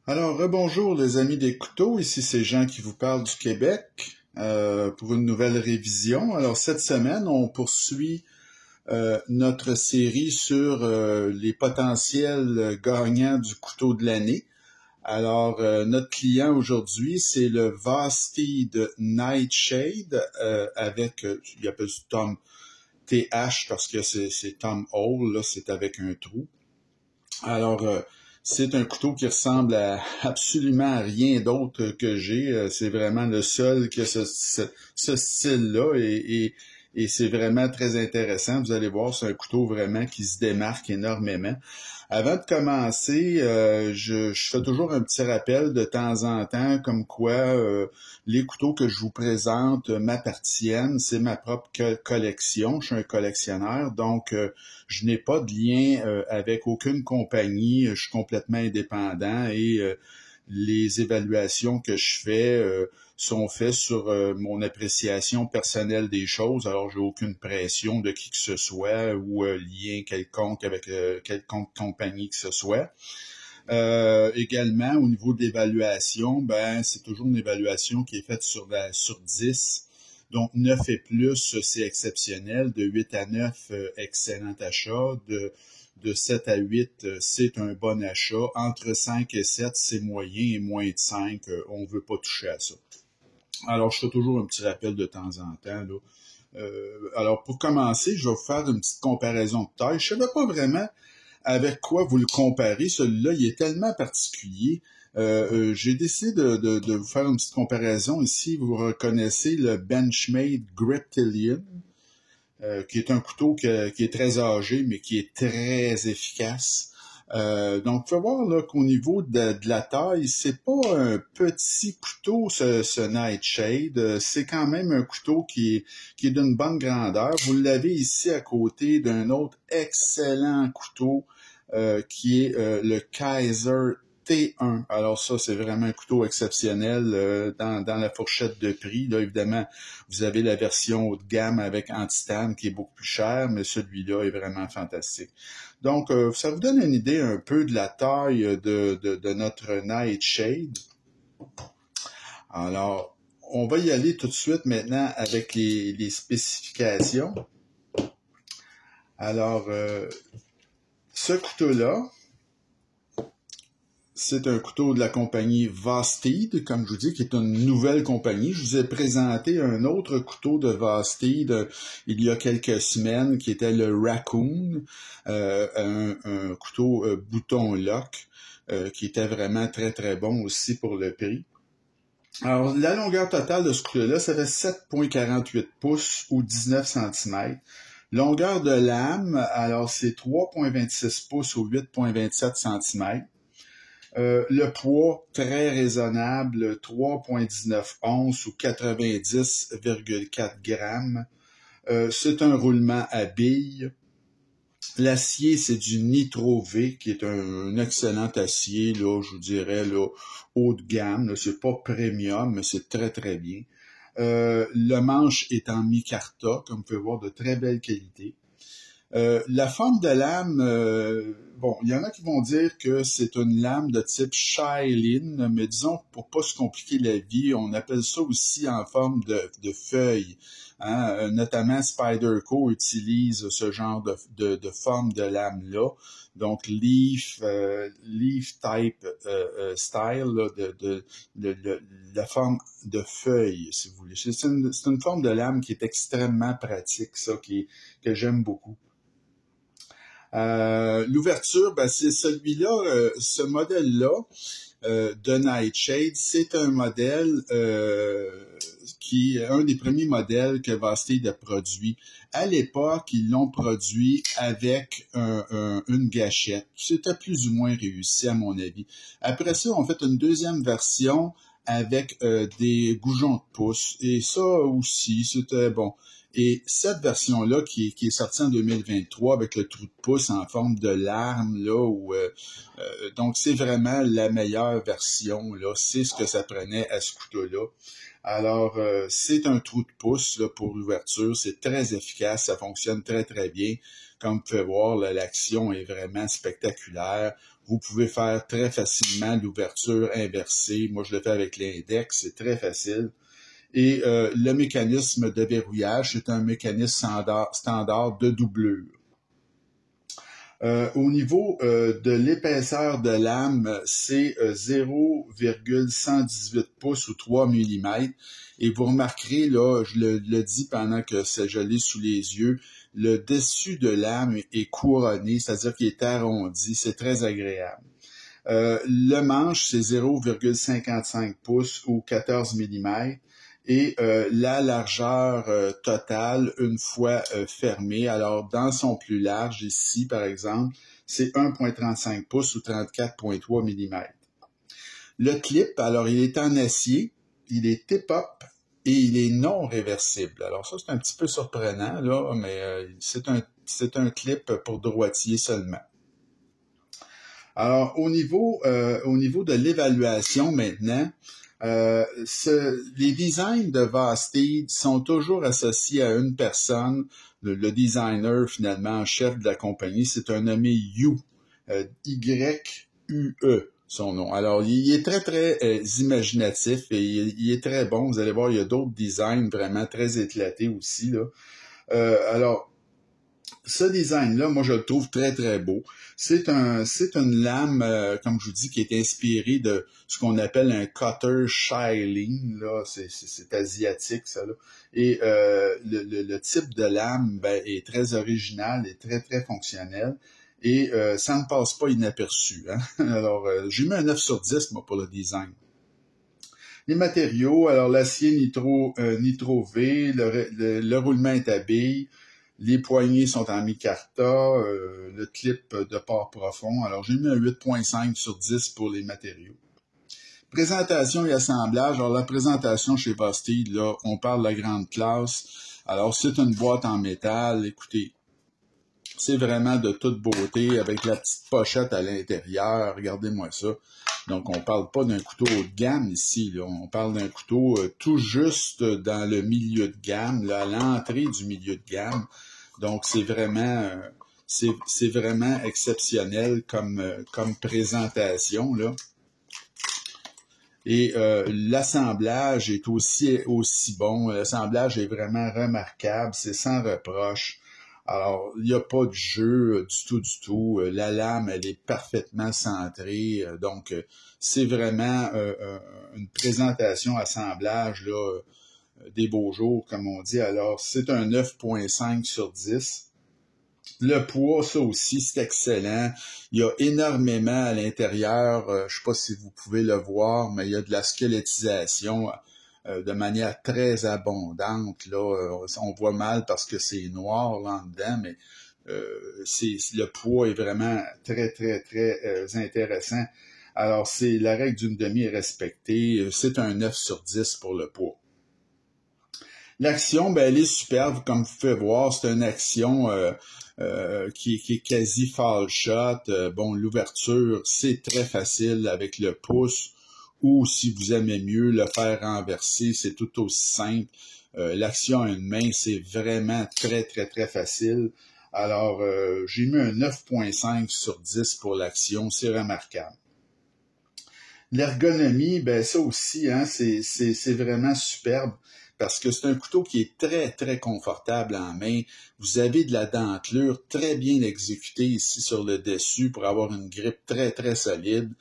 Alors, rebonjour les amis des couteaux, ici c'est Jean qui vous parle du Québec pour une nouvelle révision. Alors cette semaine, on poursuit notre série sur les potentiels gagnants du couteau de l'année. Alors, notre client aujourd'hui, c'est le Vosteed Nightshade avec, il appelle ça Tom TH parce que c'est Tom Hole, là, c'est avec un trou. Alors, c'est un couteau qui ressemble à absolument à rien d'autre que j'ai. C'est vraiment le seul qui a ce style-là et c'est vraiment très intéressant. Vous allez voir, c'est un couteau vraiment qui se démarque énormément. Avant de commencer, je fais toujours un petit rappel de temps en temps comme quoi les couteaux que je vous présente m'appartiennent. C'est ma propre collection. Je suis un collectionneur, donc je n'ai pas de lien avec aucune compagnie. Je suis complètement indépendant et les évaluations que je fais sont faites sur mon appréciation personnelle des choses. Alors, j'ai aucune pression de qui que ce soit ou lien quelconque avec quelconque compagnie que ce soit. Également, au niveau de l'évaluation, ben c'est toujours une évaluation qui est faite sur 10. Donc, 9 et plus, c'est exceptionnel. De 8 à 9, excellent achat. De 7 à 8, c'est un bon achat. Entre 5 et 7, c'est moyen et moins de 5, on ne veut pas toucher à ça. Alors, je fais toujours un petit rappel de temps en temps, là. Alors, pour commencer, je vais vous faire une petite comparaison de taille. Je ne savais pas vraiment avec quoi vous le comparez. Celui-là, il est tellement particulier. J'ai décidé de vous faire une petite comparaison ici. Vous reconnaissez le Benchmade Griptilian, qui est un couteau qui est très âgé, mais qui est très efficace. Donc, vous pouvez voir là qu'au niveau de la taille, c'est pas un petit couteau, ce Nightshade. C'est quand même un couteau qui est d'une bonne grandeur. Vous l'avez ici à côté d'un autre excellent couteau qui est le Kaiser T1. Alors ça, c'est vraiment un couteau exceptionnel dans la fourchette de prix. Là, évidemment, vous avez la version haut de gamme avec anti-tane qui est beaucoup plus chère, mais celui-là est vraiment fantastique. Donc, ça vous donne une idée un peu de la taille de notre Nightshade. Alors, on va y aller tout de suite maintenant avec les spécifications. Alors, ce couteau-là, c'est un couteau de la compagnie Vosteed, comme je vous dis, qui est une nouvelle compagnie. Je vous ai présenté un autre couteau de Vosteed il y a quelques semaines, qui était le Raccoon, un couteau bouton lock, qui était vraiment très très bon aussi pour le prix. Alors, la longueur totale de ce couteau-là, ça fait 7,48 pouces ou 19 cm. Longueur de lame, alors c'est 3,26 pouces ou 8,27 cm. Le poids, très raisonnable, 3,19 onces ou 90,4 grammes. C'est un roulement à billes. L'acier, c'est du Nitro V, qui est un excellent acier, là, je vous dirais, là, haut de gamme. Là, c'est pas premium, mais c'est très, très bien. Le manche est en micarta, comme vous pouvez voir, de très belle qualité. La forme de lame, bon, il y en a qui vont dire que c'est une lame de type Shailin, mais disons, pour pas se compliquer la vie, on appelle ça aussi en forme de feuille. Hein? Notamment Spyderco utilise ce genre de forme de lame-là. Donc, leaf type style, là, la forme de feuille, si vous voulez. C'est une forme de lame qui est extrêmement pratique, ça, que j'aime beaucoup. L'ouverture, ben, c'est celui-là, ce modèle-là de Nightshade, c'est un modèle qui est un des premiers modèles que Vosteed a produit. À l'époque, ils l'ont produit avec une gâchette. C'était plus ou moins réussi, à mon avis. Après ça, on fait une deuxième version avec des goujons de pouce. Et ça aussi, c'était bon. Et cette version-là, qui est sortie en 2023 avec le trou de pouce en forme de larme, là, donc c'est vraiment la meilleure version, là. C'est ce que ça prenait à ce couteau-là. Alors, c'est un trou de pouce là, pour l'ouverture. C'est très efficace. Ça fonctionne très, très bien. Comme vous pouvez voir, là, l'action est vraiment spectaculaire. vous pouvez faire très facilement l'ouverture inversée. Moi, je le fais avec l'index, c'est très facile. Et le mécanisme de verrouillage, c'est un mécanisme standard de doublure. Au niveau de l'épaisseur de lame, c'est 0,118 pouces ou 3 mm. Et vous remarquerez, là, je le dis pendant que je l'ai sous les yeux, le dessus de lame est couronné, c'est-à-dire qu'il est arrondi, c'est très agréable. Le manche, c'est 0,55 pouces ou 14 mm. Et la largeur totale, une fois fermée, alors dans son plus large, ici par exemple, c'est 1,35 pouces ou 34,3 mm. Le clip, alors il est en acier, il est tip-up et il est non réversible. Alors ça, c'est un petit peu surprenant, là, mais c'est un clip pour droitier seulement. Alors, au niveau de l'évaluation maintenant, les designs de Vosteed sont toujours associés à une personne, le designer finalement en chef de la compagnie, c'est un nommé Yu, Y-U-E, son nom. Alors, il est très, très imaginatif et il est très bon. Vous allez voir, il y a d'autres designs vraiment très éclatés aussi, là. Alors, ce design-là, moi, je le trouve très, très beau. C'est une lame, comme je vous dis, qui est inspirée de ce qu'on appelle un cutter Shilling, là. C'est asiatique, ça, là. Et le type de lame, ben, est très original et très, très fonctionnel. Et ça ne passe pas inaperçu, hein. Alors, j'ai mis un 9 sur 10, moi, pour le design. Les matériaux, alors l'acier Nitro V, le roulement est à billes. Les poignées sont en micarta, le clip de port profond. Alors, j'ai mis un 8,5 sur 10 pour les matériaux. Présentation et assemblage. Alors, la présentation chez Vosteed, là, on parle de la grande classe. Alors, c'est une boîte en métal. Écoutez, c'est vraiment de toute beauté avec la petite pochette à l'intérieur. Regardez-moi ça. Donc, on parle pas d'un couteau haut de gamme ici, là. On parle d'un couteau tout juste dans le milieu de gamme, là, à l'entrée du milieu de gamme. Donc, c'est vraiment exceptionnel comme présentation, là. Et l'assemblage est aussi bon. L'assemblage est vraiment remarquable. C'est sans reproche. Alors, il n'y a pas de jeu du tout. La lame, elle est parfaitement centrée. Donc, c'est vraiment une présentation assemblage là, des beaux jours, comme on dit. Alors, c'est un 9,5 sur 10. Le poids, ça aussi, c'est excellent. Il y a énormément à l'intérieur. Je ne sais pas si vous pouvez le voir, mais il y a de la squelettisation de manière très abondante. Là, on voit mal parce que c'est noir là-dedans, mais le poids est vraiment très, très, très intéressant. Alors, la règle d'une demi est respectée. C'est un 9 sur 10 pour le poids. L'action, ben, elle est superbe, comme vous pouvez voir. C'est une action qui est quasi fall shot. Bon, l'ouverture, c'est très facile avec le pouce. Ou si vous aimez mieux le faire renverser, c'est tout aussi simple. L'action à une main, c'est vraiment très, très, très facile. Alors, j'ai mis un 9,5 sur 10 pour l'action. C'est remarquable. L'ergonomie, ben ça aussi, hein, c'est vraiment superbe parce que c'est un couteau qui est très, très confortable en main. Vous avez de la dentelure très bien exécutée ici sur le dessus pour avoir une grippe très, très solide.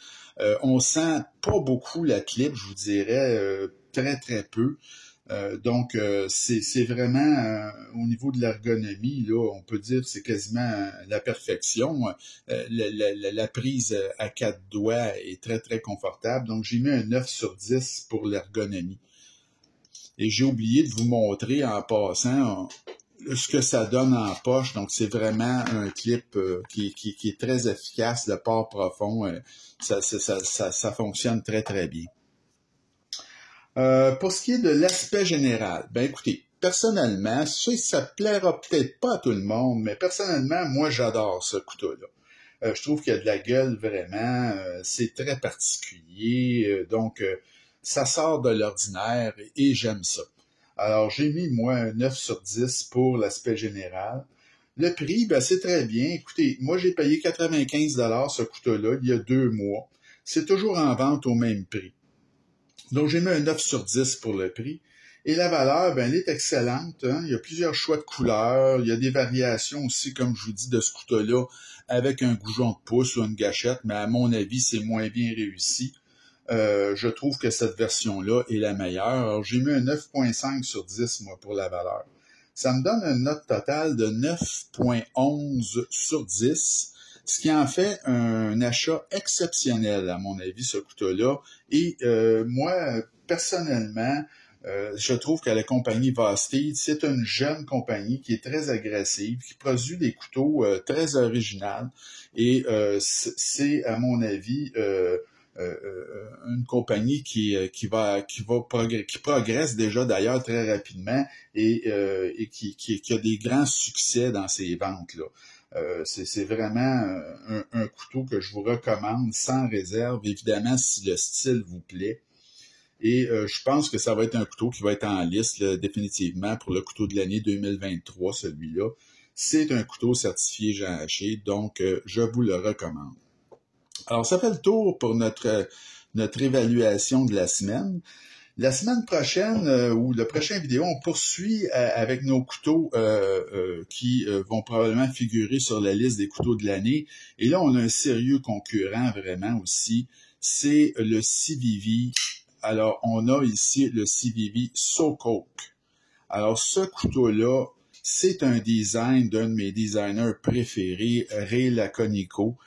On sent pas beaucoup la clip, je vous dirais, très, très peu. Donc, c'est vraiment, au niveau de l'ergonomie, là, on peut dire que c'est quasiment la perfection. La prise à 4 doigts est très, très confortable. Donc, j'ai mis un 9 sur 10 pour l'ergonomie. Et j'ai oublié de vous montrer en passant ce que ça donne en poche. Donc, c'est vraiment un clip qui est très efficace, de port profond. Ça fonctionne très, très bien. Pour ce qui est de l'aspect général, ben écoutez, personnellement, je sais que ça plaira peut-être pas à tout le monde, mais personnellement, moi, j'adore ce couteau-là. Je trouve qu'il y a de la gueule vraiment, c'est très particulier, donc ça sort de l'ordinaire et j'aime ça. Alors, j'ai mis, moi, un 9 sur 10 pour l'aspect général. Le prix, ben, c'est très bien. Écoutez, moi, j'ai payé 95 $ ce couteau-là il y a 2 mois. C'est toujours en vente au même prix. Donc, j'ai mis un 9 sur 10 pour le prix. Et la valeur, ben, elle est excellente. Hein? Il y a plusieurs choix de couleurs. Il y a des variations aussi, comme je vous dis, de ce couteau-là, avec un goujon de pouce ou une gâchette. Mais à mon avis, c'est moins bien réussi. Je trouve que cette version-là est la meilleure. Alors, j'ai mis un 9,5 sur 10, moi, pour la valeur. Ça me donne une note totale de 9,11 sur 10, ce qui en fait un achat exceptionnel, à mon avis, ce couteau-là. Et moi, personnellement, je trouve que la compagnie Vosteed, c'est une jeune compagnie qui est très agressive, qui produit des couteaux très originaux. Et c'est, à mon avis, une compagnie qui progresse déjà d'ailleurs très rapidement et qui a des grands succès dans ses ventes là. C'est vraiment un couteau que je vous recommande sans réserve, évidemment si le style vous plaît. Et je pense que ça va être un couteau qui va être en liste là, définitivement pour le couteau de l'année 2023, celui-là. C'est un couteau certifié Jean Haché, donc je vous le recommande. Alors, ça fait le tour pour notre évaluation de la semaine. La semaine prochaine, ou le prochain vidéo, on poursuit avec nos couteaux qui vont probablement figurer sur la liste des couteaux de l'année. Et là, on a un sérieux concurrent vraiment aussi. C'est le CVV. Alors, on a ici le CVV SoCoke. Alors, ce couteau-là, c'est un design d'un de mes designers préférés, Ray Laconico.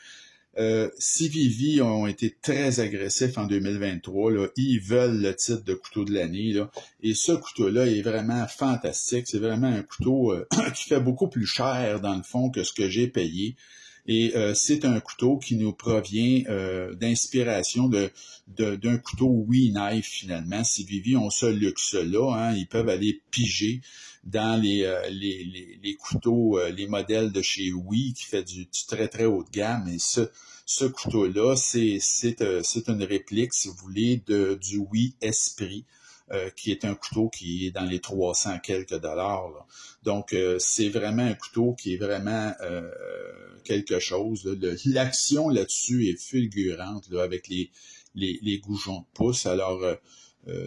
CVV ont été très agressifs en 2023. Là. Ils veulent le titre de couteau de l'année. Là. Et ce couteau-là est vraiment fantastique. C'est vraiment un couteau qui fait beaucoup plus cher, dans le fond, que ce que j'ai payé. Et c'est un couteau qui nous provient d'inspiration d'un couteau WeKnife, finalement. CVV ont ce luxe-là. Hein. Ils peuvent aller piger dans les couteaux, les modèles de chez We qui fait du très, très haut de gamme. Et ce couteau-là, c'est une réplique, si vous voulez, du We Esprit, qui est un couteau qui est dans les 300 quelques dollars. Là. Donc, c'est vraiment un couteau qui est vraiment quelque chose. L'action là-dessus est fulgurante là, avec les goujons de pouce. Alors,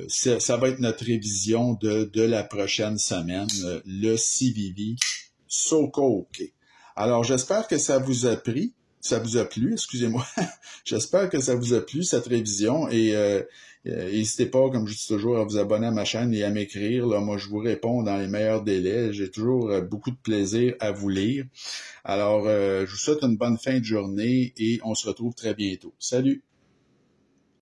ça va être notre révision de la prochaine semaine, le CVV SoCoke. Alors, j'espère que ça vous a plu, excusez-moi. J'espère que ça vous a plu, cette révision, et n'hésitez pas, comme je dis toujours, à vous abonner à ma chaîne et à m'écrire. Là, moi, je vous réponds dans les meilleurs délais. J'ai toujours beaucoup de plaisir à vous lire. Alors, je vous souhaite une bonne fin de journée et on se retrouve très bientôt. Salut!